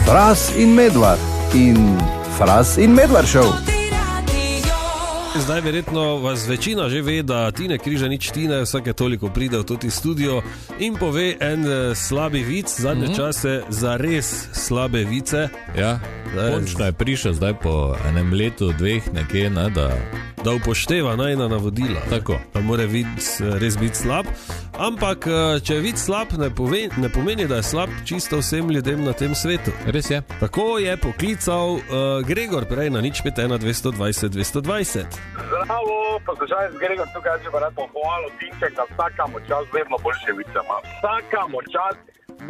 Fras in Medvard in Fras in Medvard show. Zdaj verjetno vas večina že ve, da Tine Križanič Tine vsake toliko pride v toti studio in pove en slabi vic, zadnje čase zares slabe vice. Ja, končno je prišel zdaj po enem letu, dveh nekje, ne, da upošteva najna navodila. Tako. Da mora vic res biti slab, ampak če je vic slab, ne pomeni, da je slab čisto vsem ljudem na tem svetu. Res je. Tako je poklical Gregor prej na 051 220 220. Zdravo, poslušaj, Gregor, tukaj že pa rad pohvalil Tinček, da vsaka močas vedno boljše vice ima. Vsaka močas,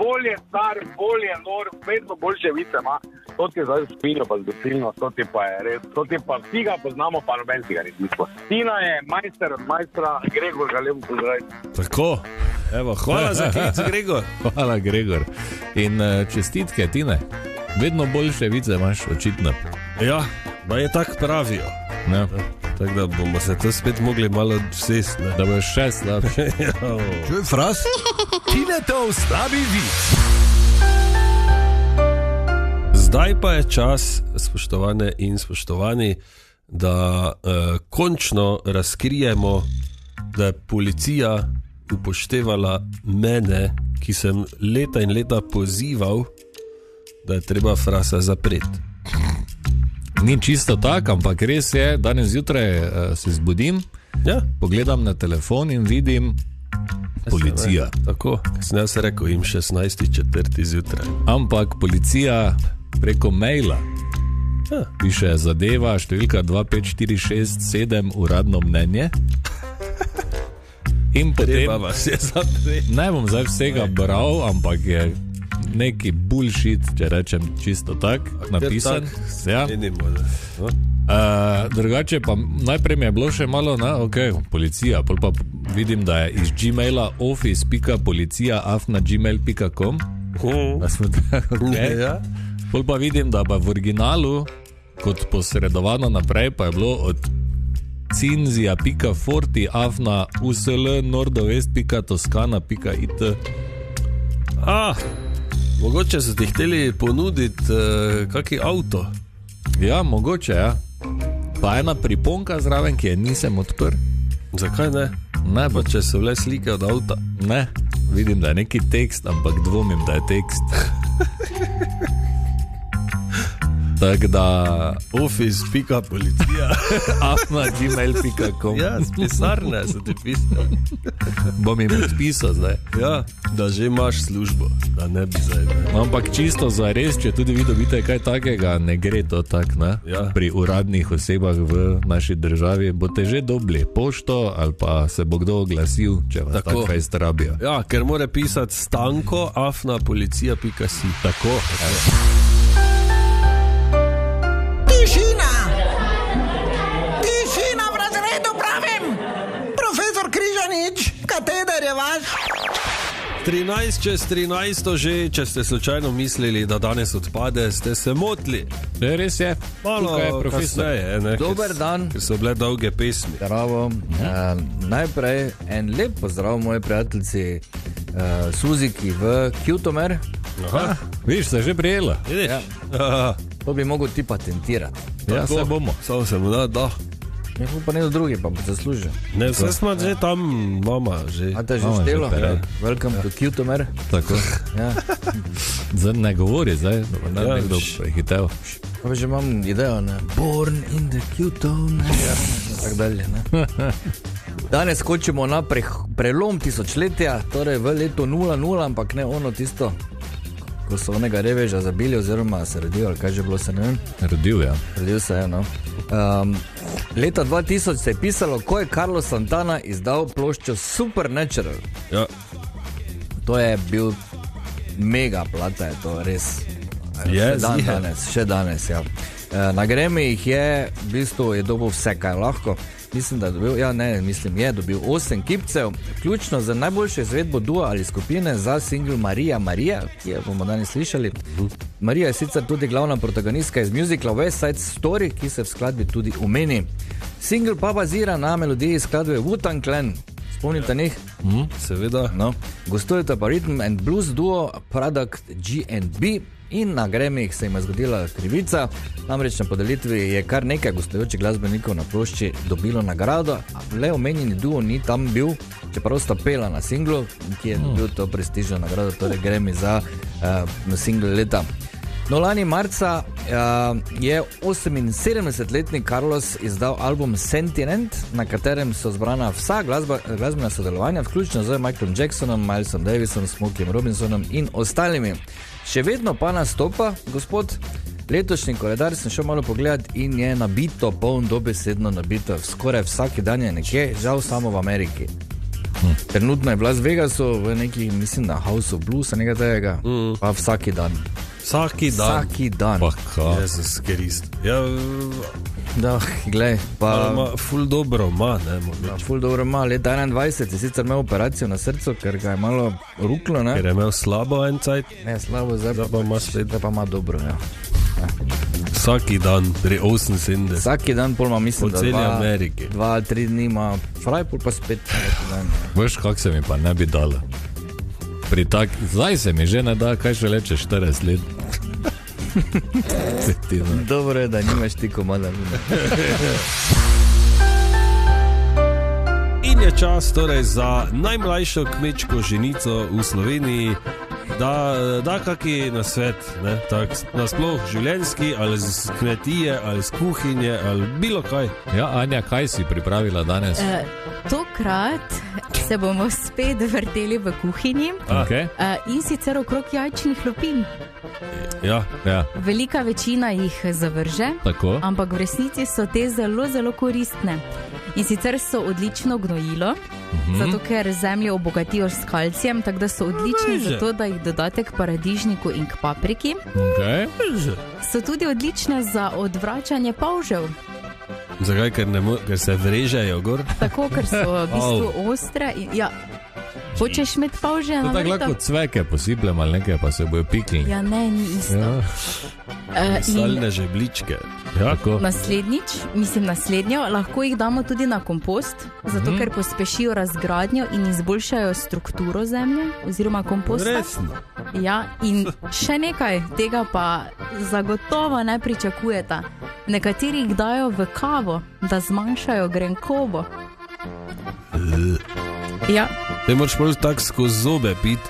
bolje star, bolje nor, vedno boljše vice ima. To ti je zdaj spinjo pa zdosilno, to ti pa je res, to ti pa vsi ga poznamo, pa noben si ga ni smislo. Tina je majster od majstra, Gregor ga lepo pozdraviti. Tako, evo, hvala za klic, Gregor. Hvala, Gregor. In čestitke, Tine, vedno boljše vice imaš, očitno. Ja, da je tak pravijo. Ja. Tako da bomo se to spet mogli malo vsesti, da bo še slabše. Čuj, Fras, Tine to slabi vic. Zdaj pa je čas, spoštovane in spoštovani, da končno razkrijemo, da je policija upoštevala mene, ki sem leta in leta pozival, da je treba Frasa zapreti. Ni čisto tako, ampak res je, danes zjutraj se zbudim, pogledam na telefon in vidim policija. Tako, sem jaz rekel, im 16.4. zjutraj. Ampak policija preko maila piše zadeva številka 25467 uradno mnenje. In potem vas je zapreti. Ne bom zdaj vsega bral, ampak je neki bullshit, če rečem čisto tak, napisan. Ja. Drugače pa najprej mi je bilo še malo, policija, pol pa vidim, da je iz Gmaila office.policija@gmail.com. Da smo tako, Pol pa vidim, da pa v originalu, kot posredovano naprej, pa je bilo od cinzia.forti@uslnordovest.toskana.it. Mogoče so ti hteli ponuditi kaki avto. Ja, mogoče, ja. Pa ena priponka zraven, ki je nisem odprl. Zakaj ne? Ne, pa če so bile slike od avta. Ne, vidim, da je neki tekst, ampak dvomim, da je tekst. Tako da office.policija@gmail.com. Ja, z pisarne so ti pisali. Bom jim odpisal zdaj. Ja, da že imaš službo, da ne bi zdaj. Ampak čisto za res, če tudi vi dobite kaj takega, ne gre to tak, ne? Ja. Pri uradnih osebah v naši državi boste že dobili pošto ali pa se bo kdo oglasil, če vas tako kaj strabijo. Ja, ker mora pisati stanko@policija.si. Tako. Tišina v razredu, pravim! Profesor Križanič, kateder je vaš? 13:13 že, če ste slučajno mislili, da danes odpade, ste se motili. Res je, malo je profesor. Dober dan. Ker so bile dolge pesmi. Zdravo. Najprej en lep pozdrav moji prijateljici Suziki v Kjutomer. Viš, se že prijela. Ja. To bi mogel ti patentirati. Ja, se bomo. Samo se mu da. Ja, pa ne do drugi, pa zasluži. Ne, vse smo že tam, mama že. A te že štelo? Welcome to Kjutomer. Tako. Ja. Zdaj ne govori, zdaj da ne nekdo prehitev. Pa že imam idejo, ne? Born in the Kjutomer. Ja, tak dalje, ne? Danes skočimo na prelom tisočletja, torej v leto 00, ampak ne ono tisto, ko so onega reveža zabili, oziroma se rodil, ali kaj že bilo, se ne vem. Rodil, ja. Rodil se je, no. Leta 2000 se je pisalo, ko je Carlos Santana izdal ploščo Supernatural. Ja. To je bil mega plata, je to res. Še danes, ja. Na Grammy je v bistvu je dobil vse, kaj lahko. Mislim, da je dobil, je dobil 8 kipcev, vključno za najboljšo izvedbo dua ali skupine za single Marija, ki jo bomo danes slišali. Marija je sicer tudi glavna protagonistka iz musicala West Side Story, ki se v skladbi tudi omeni. Single pa bazira na melodiji skladbe Wu-Tang Clan, spomnite njih? Seveda. No. Gostujete pa Rhythm and Blues duo Product G&B in na Grammy se jim je zgodila krivica. Namreč na podelitvi je kar nekaj gostujočih glasbenikov na plošči dobilo nagrado, le omenjeni duo ni tam bil, čeprav sta pela na singlu, ki je bil to prestižno nagrado, torej Grammy za single leta. No, lani marca je 78-letni Carlos izdal album Sentiment, na katerem so zbrana vsa glasbena sodelovanja, vključno z Michaelom Jacksonom, Milesom Davisom, Smokeyjem Robinsonom in ostalimi. Še vedno pa nastopa, gospod. Letošnji koledar sem šel malo pogledat in je nabito, poln dobesedno nabito. Skoraj vsak dan je nekje, žal samo v Ameriki. Trenutno je v Las Vegasu, v neki, mislim, na House of Blues, nekaj tega, pa vsaki dan. Vsaki dan. Pa kaj? Jezus Krist. Ja, da, glej, pa... Ful dobro ima, ne? Ful dobro ima, leta 21 je sicer imel operacijo na srcu, ker ga je malo ruklo, ne? Ker je imel slabo en cajt. Ne, slabo, zdaj pa ima dobro, ja. Vsaki dan, pri 78. Vsaki dan, pol ima, mislim, po celi Ameriki. 2-3 dni ima fraj, pol pa spet. Veš, kak se mi pa ne bi dalo. Zdaj se mi že ne da, kaj še leče 40 let. Dobro je, da nimaš ti komada. In je čas torej za najmlajšo kmečko ženico v Sloveniji, da kaki nasvet, ne, tak nasploh življenjski, ali z kmetije, ali z kuhinje, ali bilo kaj. Ja, Anja, kaj si pripravila danes? Tokrat se bomo spet vrteli v kuhinji, in sicer okrog jajčnih lupin. Ja. Velika večina jih zavrže, ampak v resnici so te zelo, zelo koristne. In sicer so odlično gnojilo, zato ker zemljo obogatijo s kalcijem, tako da so odlični zato, da jih dodate k paradižniku in k papriki. So tudi odlične za odvračanje polžev. Zakaj? Ker se vrežejo gor? Tako, ker so v bistvu ostre. Ja. Hočeš imeti polže na vrtu? To tako lahko cveke posipljem ali nekaj, pa se bojo pikli. Ja, ne, ni isto. Salne žebličke. Naslednjo, lahko jih damo tudi na kompost, zato ker pospešijo razgradnjo in izboljšajo strukturo zemlje oziroma komposta. Resno? Ja, in še nekaj, tega pa zagotovo ne pričakujete. Nekateri jih dajo v kavo, da zmanjšajo grenkobo. Ja. Te moraš bolj tako skozi zobe piti.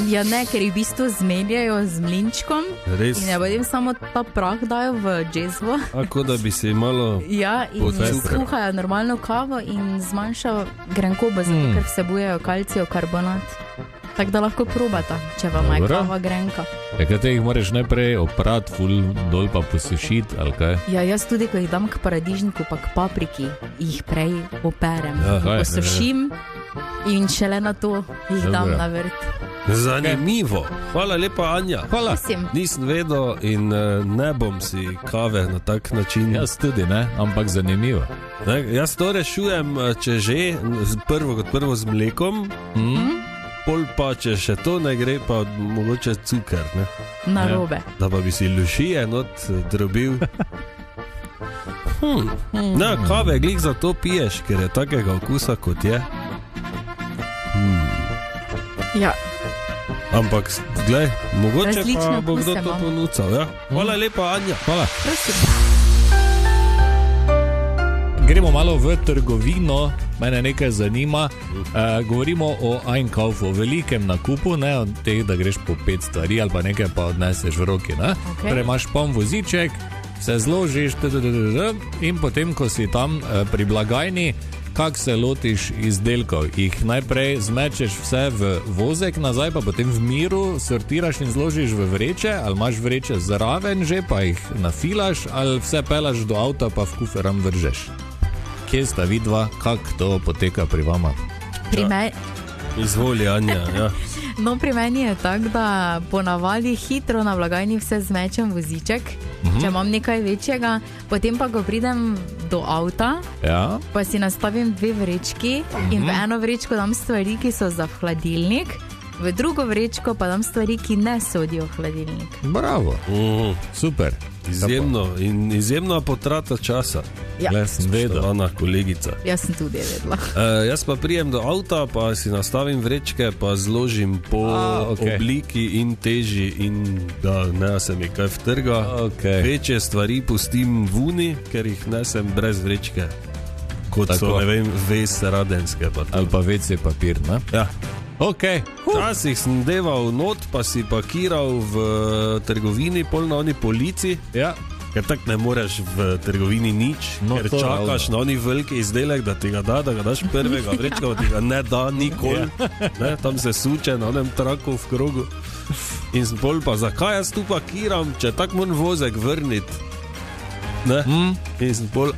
Ja, ne, ker jih v bistvu zmeljajo z mlinčkom. Res? In ja, potem samo ta prah dajo v džezvo. Ako da bi se malo... Ja, in skuhajo normalno kavo in zmanjšajo grenkobo, zato ker vsebujejo kalcijev karbonat. Tako da lahko probata, če vam je kava grenka. Kaj jih moraš najprej oprati, ful dol pa posušiti, ali kaj? Ja, jaz tudi, ko jih dam k paradižniku pa k papriki, jih prej operem. Posušim in šele na to jih dam na vrt. Zanimivo. Hvala lepa, Anja. Hvala. Nisem vedel in ne bom si kave na tak način. Jaz tudi ne, ampak zanimivo. Jaz to rešujem, če že, prvo z mlekom, pol pa, če še to ne gre, pa mogoče cukor, ne? Narobe. Da pa bi si lušije not drobil. Ne, kave glih za to piješ, ker je takega okusa, kot je. Ja. Ampak, glej, mogoče različno pa bo kdo to ponucal, ja? Hvala lepa, Anja. Hvala. Prosim. Gremo malo v trgovino, mene nekaj zanima. Govorimo o Einkaufu, o velikem nakupu, ne od teh, da greš po 5 stvari ali pa nekaj pa odneseš v roki. Torej imaš poln voziček, se zložiš in potem, ko si tam pri blagajni, kak se lotiš izdelkov. Jih najprej zmečeš vse v vozek, nazaj pa potem v miru sortiraš in zložiš v vreče, ali imaš vreče zraven že, pa jih nafilaš, ali vse pelaš do avta pa v kuferam vržeš. Kje sta vidva, kak to poteka pri vama? Izvoli, Anja, ja. No, pri meni je tako, da ponavadi hitro na blagajni vse zmečem voziček, če imam nekaj večjega, potem pa, ko pridem do avta, pa si nastavim 2 vrečki in v eno vrečko dam stvari, ki so za hladilnik, v drugo vrečko pa dam stvari, ki ne sodijo v hladilnik. Bravo, super. Izjemna potrata časa. Ja. Sem vedel. Kolegica. Jaz sem tudi vedela. Jaz pa prijem do avta, pa si nastavim vrečke, pa zložim po obliki in teži in da ne se mi kaj vtrga. Večje stvari pustim vuni, ker jih nesem brez vrečke. Kot so, ne vem, radenske. Ali pa WC papir, ne? Ja. Včasih sem deval not, pa si pakiral v trgovini, pol na oni polici. Ja. Ker tak ne moreš v trgovini nič, ker čakaš na oni veliki izdelek, da ti ga da ga daš prvega vrečka, da ti ga ne da nikoli. Ne, tam se suče na onem traku v krogu. In sem pol pa, zakaj jaz tu pakiram, če tak moram vozek vrniti? Ne? In sem pol,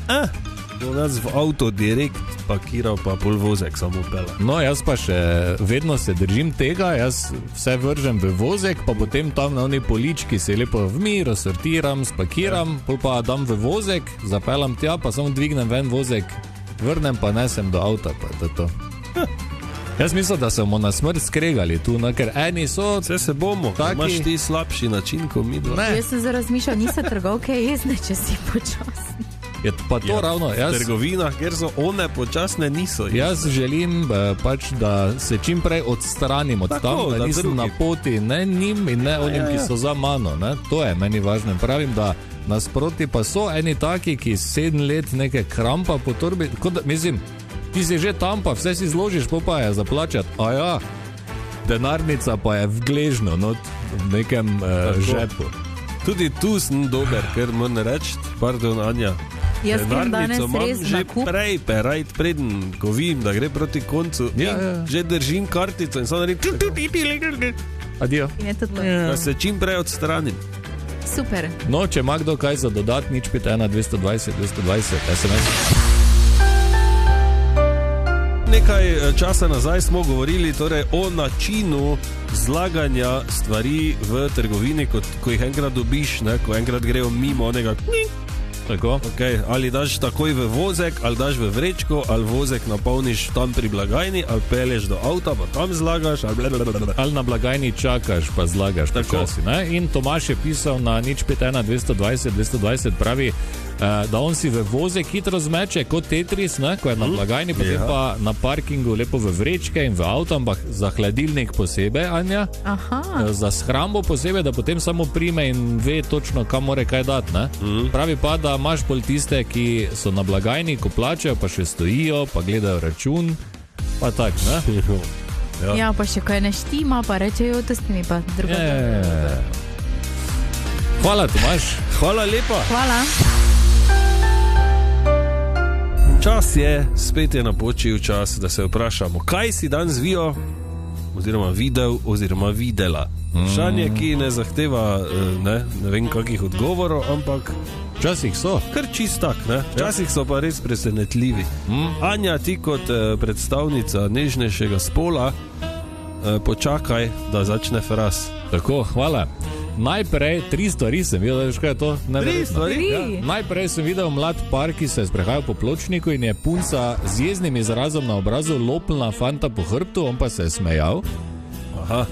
nas v avto direkt pakiral, pa pol vozek samo pela. No, jaz pa še vedno se držim tega, jaz vse vržem v vozek, pa potem tam na oni polički se lepo vmiro, sortiram, spakiram, pol pa dam v vozek, zapelam tja, pa samo dvignem ven vozek, vrnem pa nesem do avta, pa je to. Jaz mislim, da se bomo na smrt skregali tu, ker eni so... Vse se bomo, imaš ti slabši način, ko mi dva. Jaz sem zdaj razmišljal, niso trgovke jezne, če si počasni. Je pa to ravno. V trgovinah, kjer so one počasne, niso. Jaz želim pač, da se čim prej odstranim od tam, da nisem na poti ne njim in ne onim, ki so za mano. Ne? To je meni važno. Pravim, da nasproti pa so eni taki, ki 7 let neke krampa po torbi. Mislim, ti si že tam, pa vse si zložiš, pa je zaplačati. A ja, denarnica pa je v gležno, v nekem žepu. Tudi tu sem dober, ker moram reči, pardon, Anja. Jaz sem danes res nakup. Že prej, preden ko vidim, da gre proti koncu, že držim kartico in samo naredim adijo. Da se čim prej odstranim. Super. No, če ima kdo kaj za dodat, nič 51 220 220 SMS. Nekaj časa nazaj smo govorili torej o načinu zlaganja stvari v trgovini, ko jih enkrat dobiš, ne, ko enkrat grejo mimo onega. Tako. Ali daš takoj v vozek, ali daš v vrečko, ali vozek napolniš tam pri blagajni, ali peleš do avta, pa tam zlagaš, ali na blagajni čakaš, pa zlagaš počasi. In Tomaš je pisal na nič 51 220 220, pravi, da on si v vozek hitro zmeče kot Tetris, ne, ko je na blagajni, potem pa na parkingu lepo v vrečke in v avto, ampak za hladilnik posebej, Anja. Za shrambo posebej, da potem samo prime in ve točno, kam more kaj dati. Pravi pa, da imaš pol tiste, ki so na blagajni, ko plačajo, pa še stojijo, pa gledajo račun, pa tak, ne? Ja, pa še kaj ne štima, pa rečejo, to s temi pa drugo. Hvala, Tomaš. Hvala lepa. Hvala. Čas je, spet je napočil čas, da se vprašamo, kaj si danes oziroma videl, oziroma videla. Vprašanje, ki ne zahteva ne vem kakih odgovorov, ampak včasih so. Kar čist tak, ne? Včasih so pa res presenetljivi. Anja, ti kot predstavnica nežnejšega spola, počakaj, da začne fraz. Tako, hvala. Najprej 3 stvari sem videl, veš kaj je to? 3 stvari? Ja. Najprej sem videl mlad par, ki se je sprehajal po pločniku in je punca z jeznim izrazom na obrazu lopnila fanta po hrbtu, on pa se je smejal. Aha,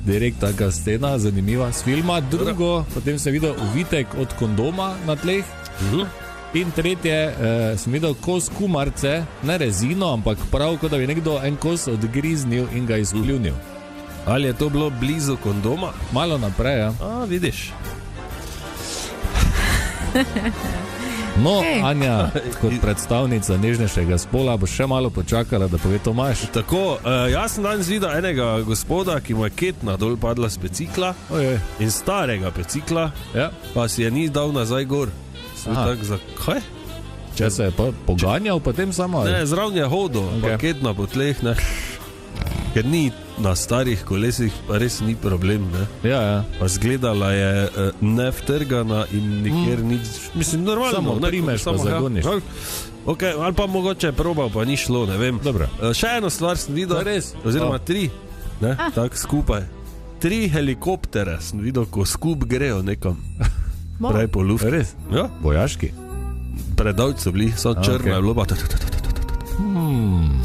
direkt taka scena, zanimiva z filma. Drugo, potem sem videl uvitek od kondoma na tleh. In tretje, sem videl kos kumarce, ne rezino, ampak prav, kot da bi nekdo en kos odgriznil in ga izpljunil. Ali je to bilo blizu kondoma? Malo naprej, ja. Vidiš. No, Anja, kot predstavnica nežnejšega spola, bo še malo počakala, da pove Tomaš. Tako, jaz sem danes videl enega gospoda, ki mu je ketna dol padla z bicikla in starega bicikla, pa si je ni dal nazaj gor. Tak, zakaj? Če se je pa poganjal, potem samo? Ne, zraven je hodil, pa ketna po tleh, ne. Ker ni na starih kolesih, pa res ni problem, ne? Ja. Pa zgledala je nevtrgana in nikjer nič, mislim, normalno. Samo primeš, pa zagoniš. Ali pa mogoče probal, pa ni šlo, ne vem. Dobro. Še eno stvar sem videl, oziroma 3, ne, tak skupaj. 3 helikoptere sem videl, ko skup grejo nekam. Prej po luftu. Res? Ja. Vojaški? Predolj so bili, so črne, loba.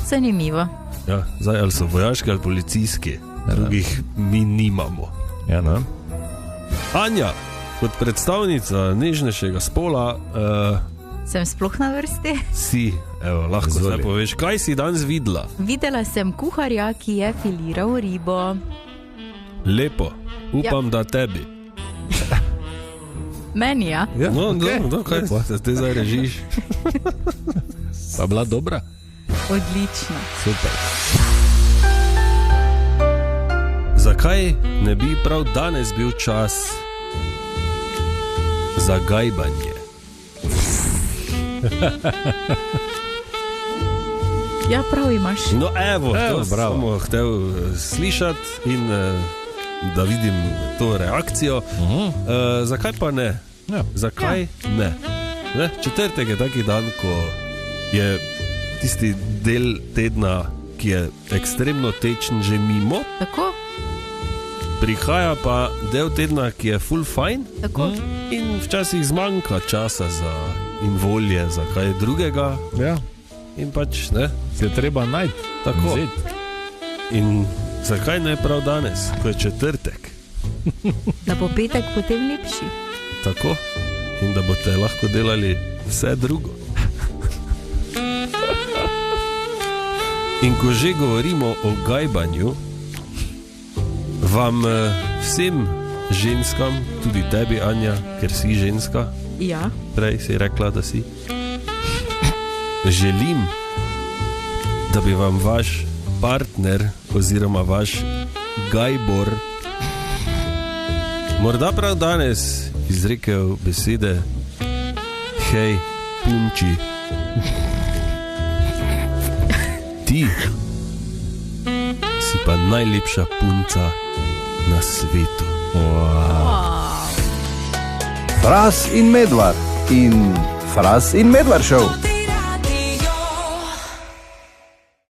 Zanimivo. Ja, zdaj, ali so vojaški ali policijski, drugih mi nimamo. Ja, no. Anja, kot predstavnica nežnejšega spola, sem sploh na vrsti. Si, evo, lahko zdaj poveš, kaj si danes videla? Videla sem kuharja, ki je filiral ribo. Lepo, upam, da tebi. Meni, ja. No, kaj se te zdaj režiš? Pa bila dobra? Odlično. Super. Zakaj ne bi prav danes bil čas za gajbanje? Ja, prav imaš. No, evo, to sem hotel slišati in da vidim to reakcijo. Zakaj pa ne? Ja. Zakaj ne? Četrtek je taki dan, ko je tisti del tedna, ki je ekstremno tečen, že mimo. Tako. Prihaja pa del tedna, ki je full fajn. Tako. In včasih zmanjka časa in volje za kaj drugega. Ja. In pač, ne? Se je treba najti. Tako. In zakaj ne prav danes, ko je četrtek? Da bo petek potem lepši. Tako. In da boste lahko delali vse drugo. In ko že govorimo o gajbanju, vam vsem ženskam, tudi tebi, Anja, ker si ženska, ja. Prej si rekla, da si, želim, da bi vam vaš partner oziroma vaš gajbor morda prav danes izrekel besede: hej, punči, ti si pa najlepša punca na svetu. Fras in Medvard in Fras in Medvard Show.